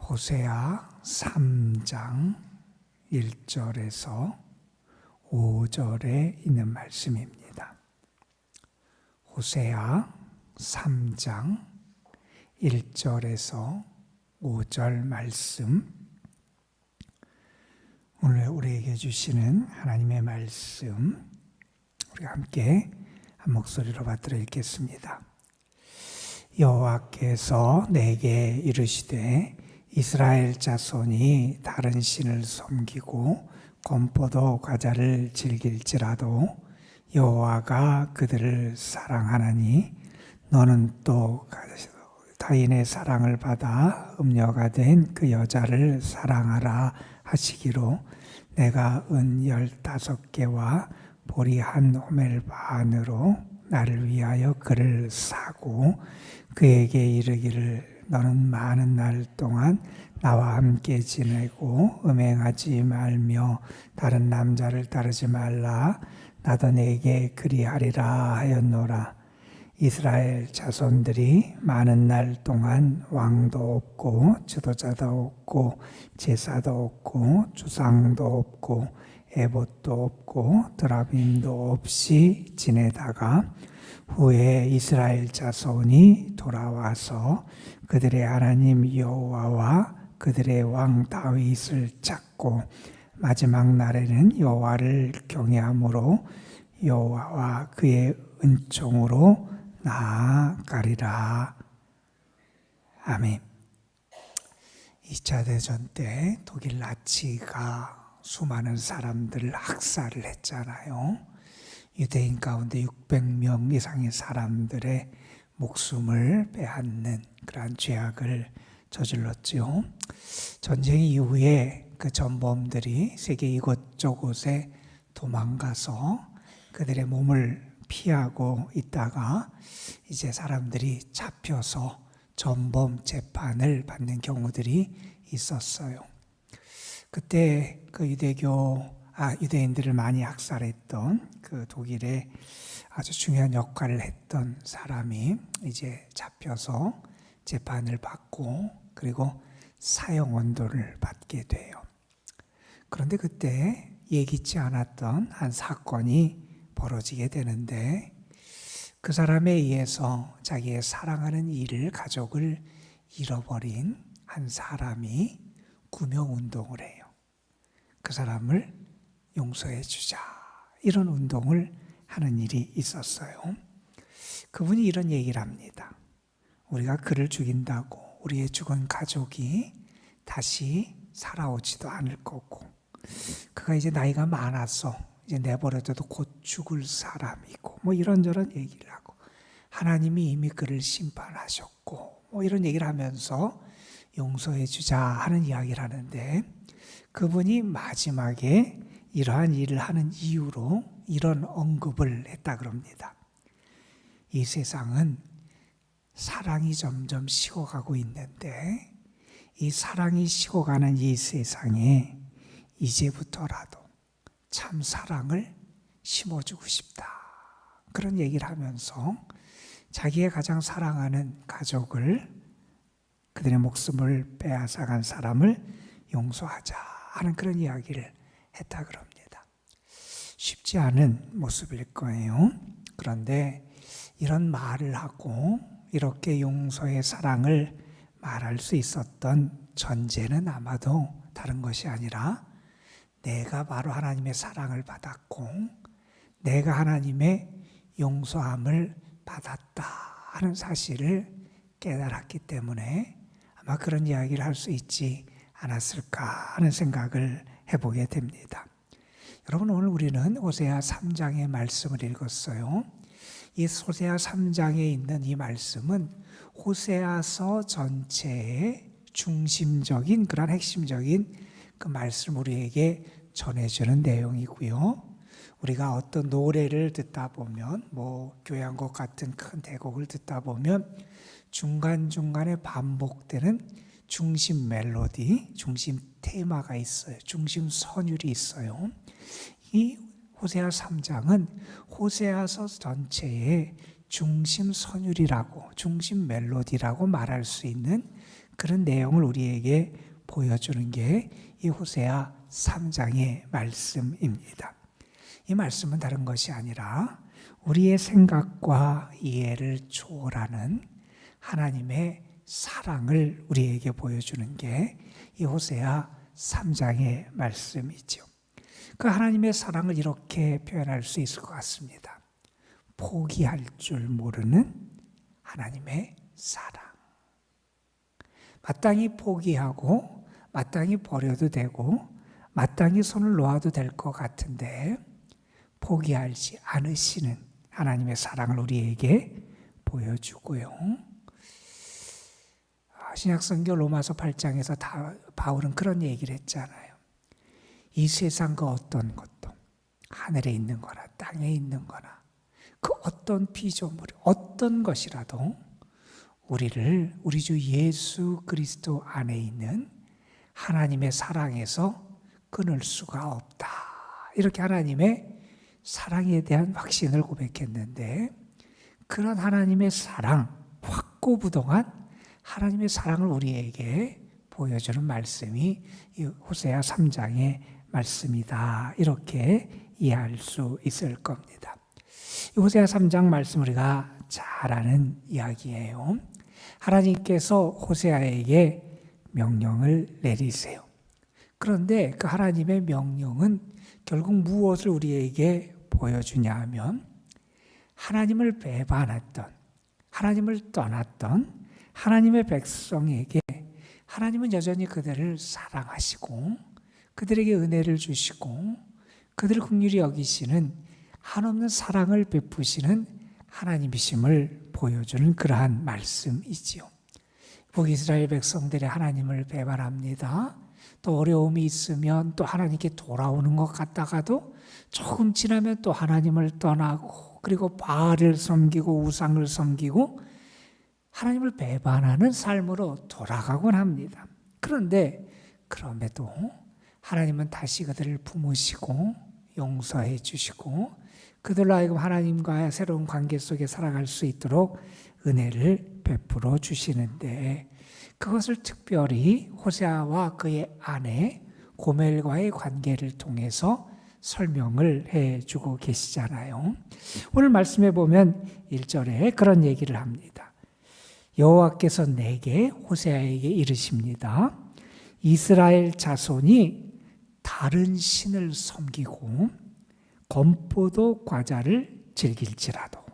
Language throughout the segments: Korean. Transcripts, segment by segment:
호세아 3장 1절에서 5절에 있는 말씀입니다. 호세아 3장 1절에서 5절 말씀, 오늘 우리에게 주시는 하나님의 말씀, 우리가 함께 한 목소리로 받들어 읽겠습니다. 여호와께서 내게 이르시되 이스라엘 자손이 다른 신을 섬기고 건포도 과자를 즐길지라도 여호와가 그들을 사랑하나니 너는 또 타인의 사랑을 받아 음녀가 된 그 여자를 사랑하라 하시기로 내가 은 15개와 보리 한 호멜 반으로 나를 위하여 그를 사고 그에게 이르기를 너는 많은 날 동안 나와 함께 지내고 음행하지 말며 다른 남자를 따르지 말라. 나도 내게 그리하리라 하였노라. 이스라엘 자손들이 많은 날 동안 왕도 없고 지도자도 없고 제사도 없고 주상도 없고 에봇도 없고 드라빔도 없이 지내다가 후에 이스라엘 자손이 돌아와서 그들의 하나님 여호와와 그들의 왕 다윗을 찾고 마지막 날에는 여호와를 경외함으로 여호와와 그의 은총으로 나아가리라. 아멘. 2차 대전 때 독일 나치가 수많은 사람들을 학살을 했잖아요. 유대인 가운데 600명 이상의 사람들의 목숨을 빼앗는 그러한 죄악을 저질렀죠. 전쟁 이후에 그 전범들이 세계 이곳저곳에 도망가서 그들의 몸을 피하고 있다가 이제 사람들이 잡혀서 전범 재판을 받는 경우들이 있었어요. 그때 그 유대인들을 많이 학살했던 그 독일의 아주 중요한 역할을 했던 사람이 이제 잡혀서 재판을 받고 그리고 사형 원도를 받게 돼요. 그런데 그때 예기치 않았던 한 사건이 벌어지게 되는데 그 사람에 의해서 자기의 사랑하는 이를 가족을 잃어버린 한 사람이 구명운동을 해요. 그 사람을 용서해 주자, 이런 운동을 하는 일이 있었어요. 그분이 이런 얘기를 합니다. 우리가 그를 죽인다고 우리의 죽은 가족이 다시 살아오지도 않을 거고, 그가 이제 나이가 많아서 이제 내버려둬도 곧 죽을 사람이고, 뭐 이런저런 얘기를 하고, 하나님이 이미 그를 심판하셨고, 뭐 이런 얘기를 하면서 용서해 주자 하는 이야기를 하는데, 그분이 마지막에 이러한 일을 하는 이유로 이런 언급을 했다 그럽니다. 이 세상은 사랑이 점점 식어가고 있는데 이 사랑이 식어가는 이 세상에 이제부터라도 참 사랑을 심어주고 싶다, 그런 얘기를 하면서 자기의 가장 사랑하는 가족을, 그들의 목숨을 빼앗아간 사람을 용서하자 하는 그런 이야기를 했다 그럽니다. 쉽지 않은 모습일 거예요. 그런데 이런 말을 하고 이렇게 용서의 사랑을 말할 수 있었던 전제는 아마도 다른 것이 아니라 내가 바로 하나님의 사랑을 받았고 내가 하나님의 용서함을 받았다 하는 사실을 깨달았기 때문에 아마 그런 이야기를 할 수 있지 않았을까 하는 생각을 해보게 됩니다. 여러분, 오늘 우리는 호세아 3장의 말씀을 읽었어요. 이 호세아 3장에 있는 이 말씀은 호세아서 전체의 중심적인 그런 핵심적인 그 말씀을 우리에게 전해주는 내용이고요. 우리가 어떤 노래를 듣다 보면, 뭐 교향곡 같은 큰 대곡을 듣다 보면 중간중간에 반복되는 중심 멜로디, 중심 테마가 있어요. 중심 선율이 있어요. 이 호세아 3장은 호세아서 전체의 중심 선율이라고, 중심 멜로디라고 말할 수 있는 그런 내용을 우리에게 보여주는 게 이 호세아 3장의 말씀입니다. 이 말씀은 다른 것이 아니라 우리의 생각과 이해를 초월하는 하나님의 사랑을 우리에게 보여주는 게 이 호세아 3장의 말씀이죠. 그 하나님의 사랑을 이렇게 표현할 수 있을 것 같습니다. 포기할 줄 모르는 하나님의 사랑. 마땅히 포기하고 마땅히 버려도 되고 마땅히 손을 놓아도 될 것 같은데 포기하지 않으시는 하나님의 사랑을 우리에게 보여주고요. 신약성경 로마서 8장에서 바울은 그런 얘기를 했잖아요. 이 세상 그 어떤 것도 하늘에 있는 거나 땅에 있는 거나 그 어떤 피조물, 어떤 것이라도 우리를 우리 주 예수 그리스도 안에 있는 하나님의 사랑에서 끊을 수가 없다. 이렇게 하나님의 사랑에 대한 확신을 고백했는데 그런 하나님의 사랑, 확고부동한 하나님의 사랑을 우리에게 보여주는 말씀이 이 호세아 3장의 말씀이다. 이렇게 이해할 수 있을 겁니다. 이 호세아 3장 말씀 우리가 잘 아는 이야기예요. 하나님께서 호세아에게 명령을 내리세요. 그런데 그 하나님의 명령은 결국 무엇을 우리에게 보여주냐 하면 하나님을 배반했던, 하나님을 떠났던 하나님의 백성에게 하나님은 여전히 그들을 사랑하시고 그들에게 은혜를 주시고 그들을 긍휼히 여기시는 한없는 사랑을 베푸시는 하나님이심을 보여주는 그러한 말씀이지요. 북이스라엘 백성들이 하나님을 배반합니다. 또 어려움이 있으면 또 하나님께 돌아오는 것 같다가도 조금 지나면 또 하나님을 떠나고 그리고 바알을 섬기고 우상을 섬기고 하나님을 배반하는 삶으로 돌아가곤 합니다. 그런데 그럼에도 하나님은 다시 그들을 품으시고 용서해 주시고 그들로 하여금 하나님과의 새로운 관계 속에 살아갈 수 있도록 은혜를 베풀어 주시는데 그것을 특별히 호세아와 그의 아내 고멜과의 관계를 통해서 설명을 해주고 계시잖아요. 오늘 말씀에 보면 1절에 그런 얘기를 합니다. 여호와께서 내게 호세아에게 이르십니다. 이스라엘 자손이 다른 신을 섬기고 건포도 과자를 즐길지라도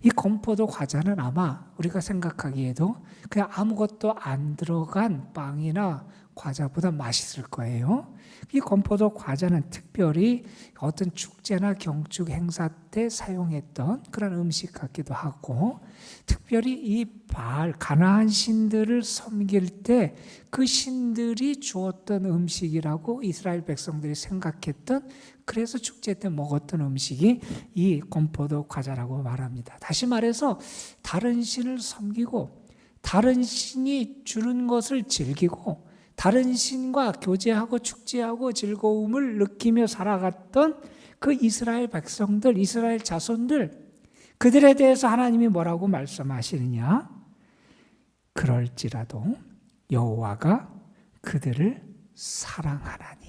이 건포도 과자는 아마 우리가 생각하기에도 그냥 아무것도 안 들어간 빵이나 과자보다 맛있을 거예요. 이 건포도 과자는 특별히 어떤 축제나 경축 행사 때 사용했던 그런 음식 같기도 하고 특별히 이 바알, 가나안 신들을 섬길 때 그 신들이 주었던 음식이라고 이스라엘 백성들이 생각했던 그래서 축제 때 먹었던 음식이 이 건포도 과자라고 말합니다. 다시 말해서 다른 신을 섬기고 다른 신이 주는 것을 즐기고 다른 신과 교제하고 축제하고 즐거움을 느끼며 살아갔던 그 이스라엘 백성들, 이스라엘 자손들 그들에 대해서 하나님이 뭐라고 말씀하시느냐? 그럴지라도 여호와가 그들을 사랑하나니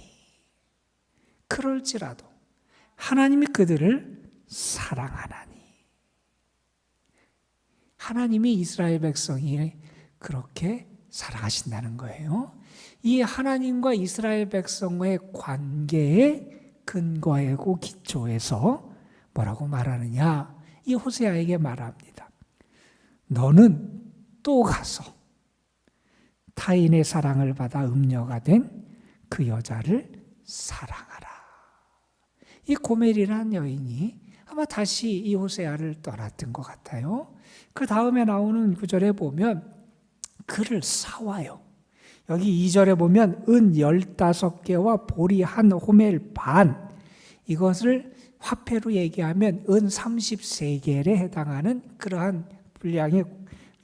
그럴지라도 하나님이 그들을 사랑하나니 하나님이 이스라엘 백성이 그렇게 사랑하신다는 거예요. 이 하나님과 이스라엘 백성의 관계의 근거이고 기초에서 뭐라고 말하느냐? 이 호세아에게 말합니다. 너는 또 가서 타인의 사랑을 받아 음녀가 된 그 여자를 사랑하라. 이 고멜이라는 여인이 아마 다시 이 호세아를 떠났던 것 같아요. 그 다음에 나오는 구절에 보면 그를 사와요. 여기 2절에 보면 은 15개와 보리 한 호멜 반 이것을 화폐로 얘기하면 은 33개에 해당하는 그러한 분량이에요.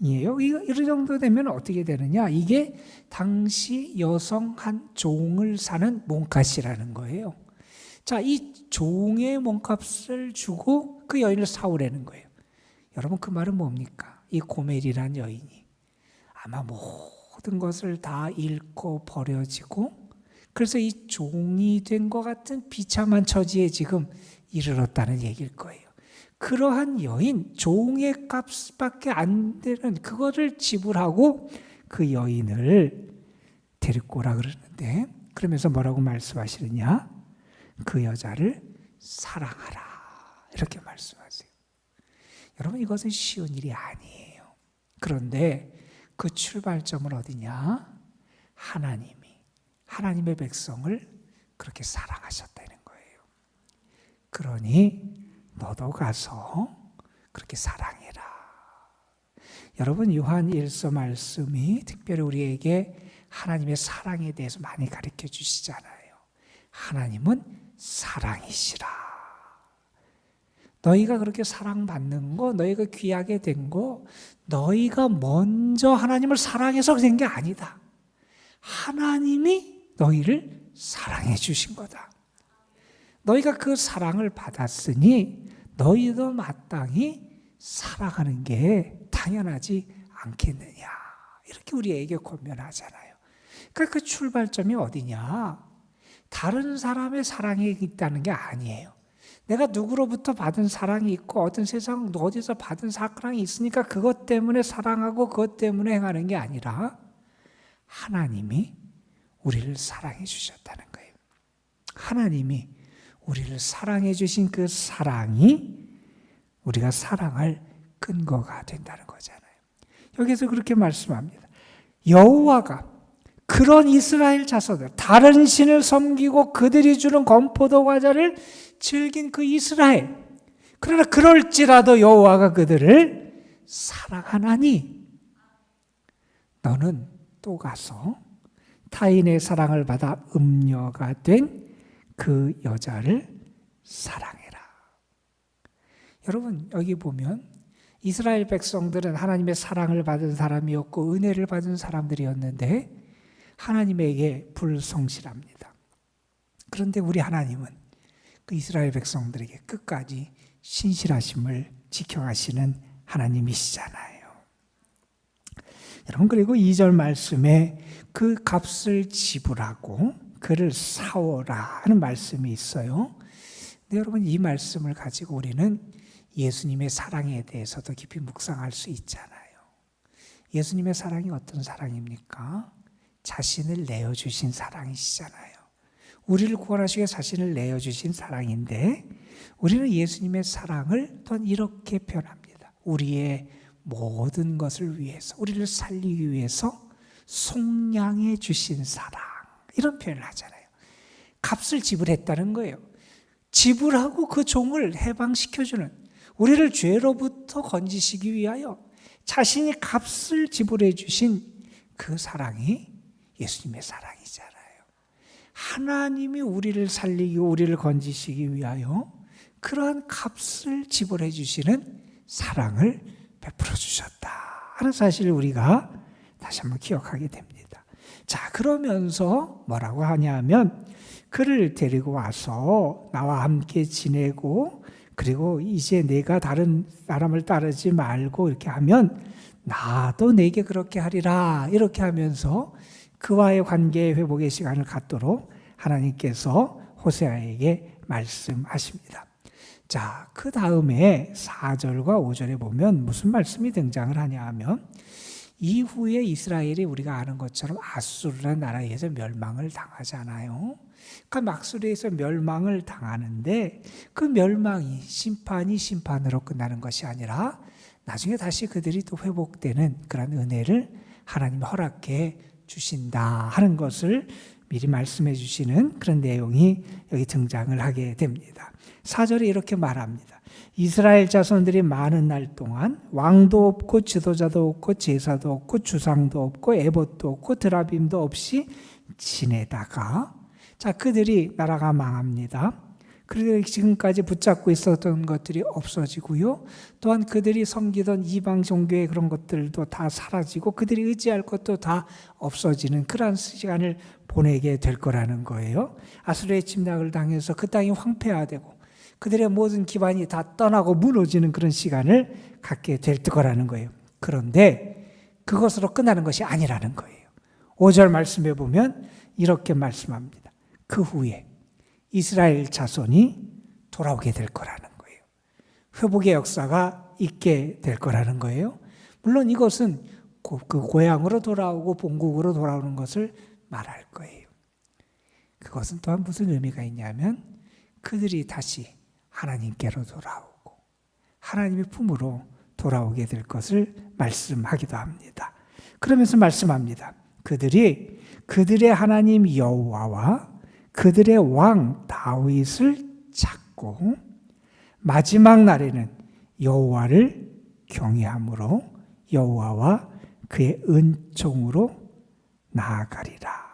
이 정도 되면 어떻게 되느냐? 이게 당시 여성 한 종을 사는 몸값이라는 거예요. 자, 이 종의 몸값을 주고 그 여인을 사오라는 거예요. 여러분 그 말은 뭡니까? 이 고멜이라는 여인이 아마 모든 것을 다 잃고 버려지고 그래서 이 종이 된 것 같은 비참한 처지에 지금 이르렀다는 얘기일 거예요. 그러한 여인, 종의 값밖에 안 되는 그거를 지불하고 그 여인을 데리고 오라 그러는데 그러면서 뭐라고 말씀하시느냐? 그 여자를 사랑하라 이렇게 말씀하세요. 여러분 이것은 쉬운 일이 아니에요. 그런데 그 출발점은 어디냐? 하나님의 백성을 그렇게 사랑하셨다는 거예요. 그러니 너도 가서 그렇게 사랑해라. 여러분 요한 1서 말씀이 특별히 우리에게 하나님의 사랑에 대해서 많이 가르쳐 주시잖아요. 하나님은 사랑이시라. 너희가 그렇게 사랑받는 거, 너희가 귀하게 된 거, 너희가 먼저 하나님을 사랑해서 된 게 아니다. 하나님이 너희를 사랑해 주신 거다. 너희가 그 사랑을 받았으니 너희도 마땅히 사랑하는 게 당연하지 않겠느냐. 이렇게 우리에게 권면하잖아요. 그러니까 그 출발점이 어디냐? 다른 사람의 사랑이 있다는 게 아니에요. 내가 누구로부터 받은 사랑이 있고 어떤 세상 어디서 받은 사랑이 있으니까 그것 때문에 사랑하고 그것 때문에 행하는 게 아니라 하나님이 우리를 사랑해 주셨다는 거예요. 하나님이 우리를 사랑해 주신 그 사랑이 우리가 사랑할 근거가 된다는 거잖아요. 여기서 그렇게 말씀합니다. 여호와가 그런 이스라엘 자손들, 다른 신을 섬기고 그들이 주는 건포도 과자를 즐긴 그 이스라엘, 그러나 그럴지라도 여호와가 그들을 사랑하나니 너는 또 가서 타인의 사랑을 받아 음녀가 된 그 여자를 사랑해라. 여러분 여기 보면 이스라엘 백성들은 하나님의 사랑을 받은 사람이었고 은혜를 받은 사람들이었는데 하나님에게 불성실합니다. 그런데 우리 하나님은 그 이스라엘 백성들에게 끝까지 신실하심을 지켜가시는 하나님이시잖아요. 여러분 그리고 2절 말씀에 그 값을 지불하고 그를 사오라 하는 말씀이 있어요. 근데 여러분 이 말씀을 가지고 우리는 예수님의 사랑에 대해서도 깊이 묵상할 수 있잖아요. 예수님의 사랑이 어떤 사랑입니까? 자신을 내어주신 사랑이시잖아요. 우리를 구원하시기 위해 자신을 내어주신 사랑인데 우리는 예수님의 사랑을 또한 이렇게 표현합니다. 우리의 모든 것을 위해서, 우리를 살리기 위해서 속량해 주신 사랑, 이런 표현을 하잖아요. 값을 지불했다는 거예요. 지불하고 그 종을 해방시켜주는, 우리를 죄로부터 건지시기 위하여 자신이 값을 지불해 주신 그 사랑이 예수님의 사랑이잖아요. 하나님이 우리를 살리고 우리를 건지시기 위하여 그러한 값을 지불해 주시는 사랑을 베풀어 주셨다 하는 사실을 우리가 다시 한번 기억하게 됩니다. 자, 그러면서 뭐라고 하냐면 그를 데리고 와서 나와 함께 지내고 그리고 이제 내가 다른 사람을 따르지 말고 이렇게 하면 나도 내게 그렇게 하리라 이렇게 하면서 그와의 관계의 회복의 시간을 갖도록 하나님께서 호세아에게 말씀하십니다. 자, 그 다음에 4절과 5절에 보면 무슨 말씀이 등장을 하냐 하면 이후에 이스라엘이 우리가 아는 것처럼 아수르라는 나라에 의해서 멸망을 당하잖아요. 그러니까 아수르에서 멸망을 당하는데 그 멸망이 심판이 심판으로 끝나는 것이 아니라 나중에 다시 그들이 또 회복되는 그런 은혜를 하나님이 허락해 주신다 하는 것을 미리 말씀해 주시는 그런 내용이 여기 등장을 하게 됩니다. 4절에 이렇게 말합니다. 이스라엘 자손들이 많은 날 동안 왕도 없고 지도자도 없고 제사도 없고 주상도 없고 에봇도 없고 드라빔도 없이 지내다가 자 그들이 나라가 망합니다. 그들이 지금까지 붙잡고 있었던 것들이 없어지고요. 또한 그들이 섬기던 이방 종교의 그런 것들도 다 사라지고 그들이 의지할 것도 다 없어지는 그러한 시간을 보내게 될 거라는 거예요. 아수르의 침략을 당해서 그 땅이 황폐화되고 그들의 모든 기반이 다 떠나고 무너지는 그런 시간을 갖게 될 거라는 거예요. 그런데 그것으로 끝나는 것이 아니라는 거예요. 5절 말씀해 보면 이렇게 말씀합니다. 그 후에 이스라엘 자손이 돌아오게 될 거라는 거예요. 회복의 역사가 있게 될 거라는 거예요. 물론 이것은 그 고향으로 돌아오고 본국으로 돌아오는 것을 말할 거예요. 그것은 또한 무슨 의미가 있냐면 그들이 다시 하나님께로 돌아오고 하나님의 품으로 돌아오게 될 것을 말씀하기도 합니다. 그러면서 말씀합니다. 그들이 그들의 하나님 여호와와 그들의 왕 다윗을 찾고 마지막 날에는 여호와를 경외함으로 여호와와 그의 은총으로 나아가리라.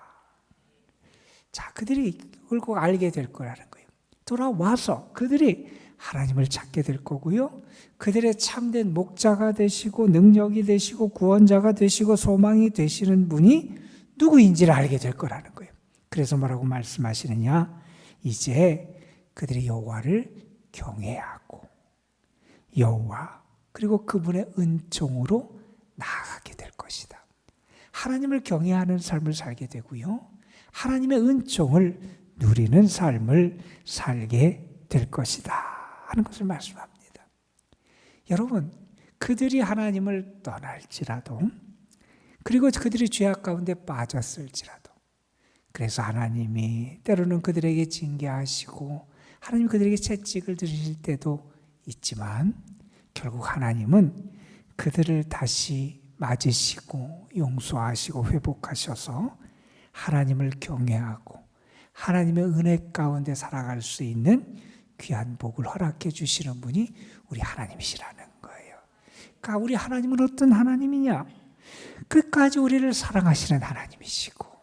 자, 그들이 꼭 알게 될 거라는 거예요. 돌아와서 그들이 하나님을 찾게 될 거고요. 그들의 참된 목자가 되시고 능력이 되시고 구원자가 되시고 소망이 되시는 분이 누구인지를 알게 될 거라는 거예요. 그래서 뭐라고 말씀하시느냐? 이제 그들이 여호와를 경외하고 여호와 그리고 그분의 은총으로 나아가게 될 것이다. 하나님을 경외하는 삶을 살게 되고요. 하나님의 은총을 누리는 삶을 살게 될 것이다 하는 것을 말씀합니다. 여러분, 그들이 하나님을 떠날지라도 그리고 그들이 죄악 가운데 빠졌을지라도 그래서 하나님이 때로는 그들에게 징계하시고 하나님 그들에게 채찍을 들으실 때도 있지만 결국 하나님은 그들을 다시 맞으시고 용서하시고 회복하셔서 하나님을 경외하고 하나님의 은혜 가운데 살아갈 수 있는 귀한 복을 허락해 주시는 분이 우리 하나님이시라는 거예요. 그러니까 우리 하나님은 어떤 하나님이냐? 끝까지 우리를 사랑하시는 하나님이시고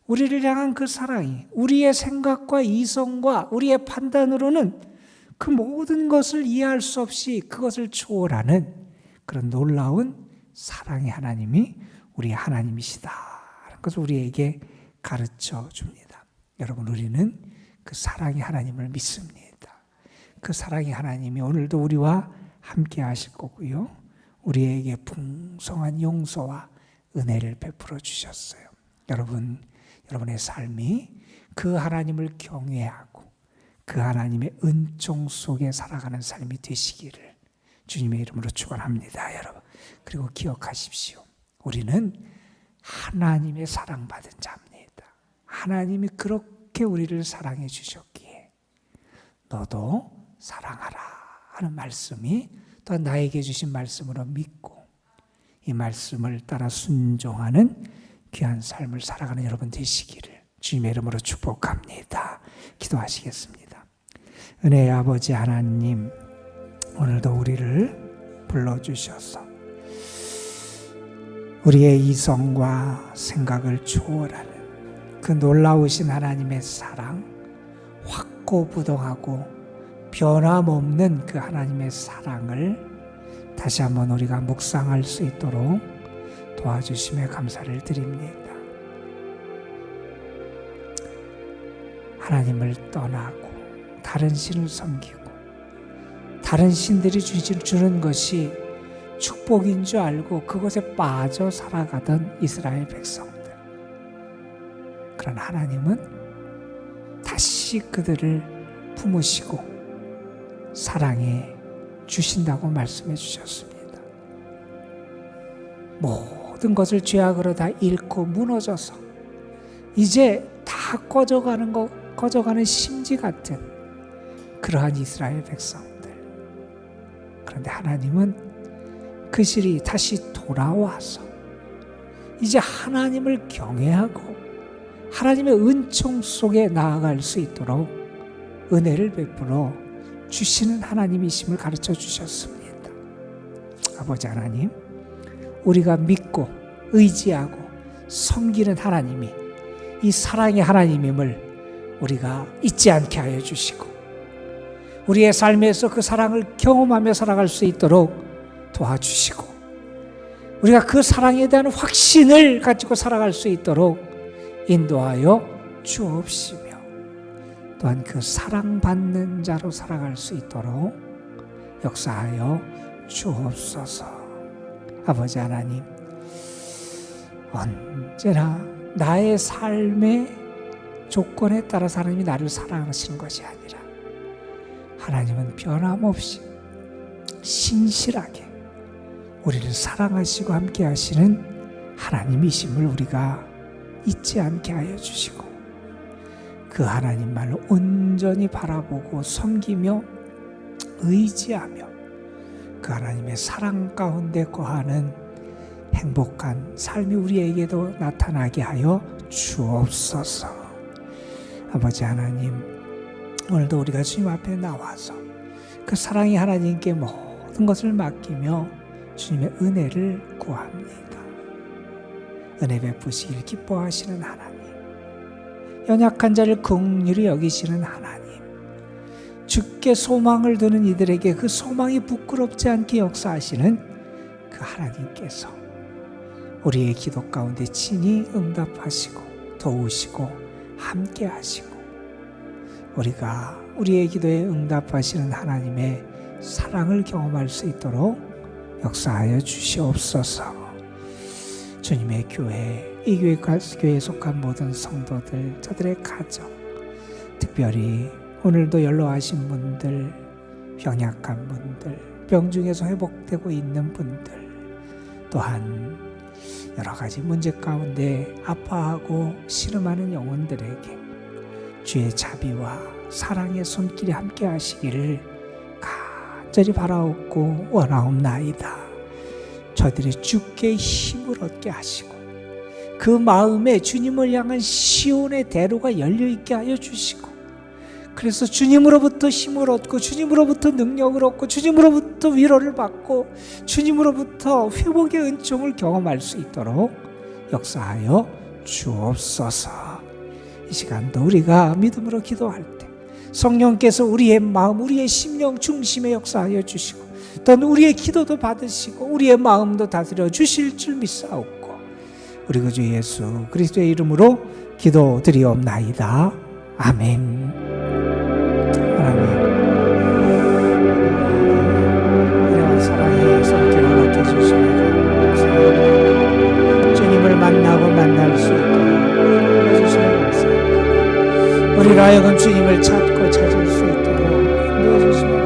우리를 향한 그 사랑이 우리의 생각과 이성과 우리의 판단으로는 그 모든 것을 이해할 수 없이 그것을 초월하는 그런 놀라운 사랑의 하나님이 우리 하나님이시다 하는 것을 우리에게 가르쳐 줍니다. 여러분, 우리는 그 사랑의 하나님을 믿습니다. 그 사랑의 하나님이 오늘도 우리와 함께 하실 거고요. 우리에게 풍성한 용서와 은혜를 베풀어 주셨어요. 여러분의 삶이 그 하나님을 경외하고 그 하나님의 은총 속에 살아가는 삶이 되시기를 주님의 이름으로 축원합니다, 여러분. 그리고 기억하십시오. 우리는 하나님의 사랑받은 자입니다. 하나님이 그렇게 우리를 사랑해 주셨기에 너도 사랑하라 하는 말씀이 또한 나에게 주신 말씀으로 믿고 이 말씀을 따라 순종하는 귀한 삶을 살아가는 여러분 되시기를 주님의 이름으로 축복합니다. 기도하시겠습니다. 은혜의 아버지 하나님, 오늘도 우리를 불러주셔서 우리의 이성과 생각을 초월하는 그 놀라우신 하나님의 사랑, 확고부동하고 변함없는 그 하나님의 사랑을 다시 한번 우리가 묵상할 수 있도록 도와주심에 감사를 드립니다. 하나님을 떠나고 다른 신을 섬기고 다른 신들이 주는 것이 축복인 줄 알고 그것에 빠져 살아가던 이스라엘 백성들. 그런 하나님은 다시 그들을 품으시고 사랑해 주신다고 말씀해 주셨습니다. 모든 것을 죄악으로 다 잃고 무너져서 이제 다 꺼져가는 심지 같은 그러한 이스라엘 백성들. 그런데 하나님은 그 실이 다시 돌아와서 이제 하나님을 경외하고 하나님의 은총 속에 나아갈 수 있도록 은혜를 베풀어 주시는 하나님이심을 가르쳐 주셨습니다. 아버지 하나님, 우리가 믿고 의지하고 섬기는 하나님이 이 사랑의 하나님임을 우리가 잊지 않게 하여 주시고 우리의 삶에서 그 사랑을 경험하며 살아갈 수 있도록 도와주시고 우리가 그 사랑에 대한 확신을 가지고 살아갈 수 있도록 인도하여 주옵시며 또한 그 사랑받는 자로 살아갈 수 있도록 역사하여 주옵소서. 아버지 하나님, 언제나 나의 삶의 조건에 따라서 하나님이 나를 사랑하시는 것이 아니라 하나님은 변함없이 신실하게 우리를 사랑하시고 함께 하시는 하나님이심을 우리가 잊지 않게 하여 주시고 그 하나님만을 온전히 바라보고 섬기며 의지하며 그 하나님의 사랑 가운데 거하는 행복한 삶이 우리에게도 나타나게 하여 주옵소서. 아버지 하나님, 오늘도 우리가 주님 앞에 나와서 그 사랑의 하나님께 모든 것을 맡기며 주님의 은혜를 구합니다. 은혜 베푸시길 기뻐하시는 하나님, 연약한 자를 긍휼히 여기시는 하나님, 주께 소망을 두는 이들에게 그 소망이 부끄럽지 않게 역사하시는 그 하나님께서 우리의 기도 가운데 친히 응답하시고 도우시고 함께 하시고 우리가 우리의 기도에 응답하시는 하나님의 사랑을 경험할 수 있도록 역사하여 주시옵소서. 주님의 교회, 이 교회에 속한 모든 성도들, 저들의 가정, 특별히 오늘도 연로하신 분들, 병약한 분들, 병중에서 회복되고 있는 분들, 또한 여러 가지 문제 가운데 아파하고 신음하는 영혼들에게 주의 자비와 사랑의 손길이 함께 하시기를 간절히 바라옵고 원하옵나이다. 저들이 주께 힘을 얻게 하시고 그 마음에 주님을 향한 시온의 대로가 열려있게 하여 주시고 그래서 주님으로부터 힘을 얻고 주님으로부터 능력을 얻고 주님으로부터 위로를 받고 주님으로부터 회복의 은총을 경험할 수 있도록 역사하여 주옵소서. 이 시간도 우리가 믿음으로 기도할 때 성령께서 우리의 마음, 우리의 심령 중심에 역사하여 주시고 또는 우리의 기도도 받으시고 우리의 마음도 다스려 주실 줄 믿사옵고 우리 구주 예수 그리스도의 이름으로 기도드리옵나이다. 아멘. 하나님, 은혜와 사랑의 손길 허락해 주시며 감사합니다. 주님을 만나고 만날 수 있도록 해주시며 감사합니다. 우리가 하여금 주님을 찾고 찾을 수 있도록 인도해 주시며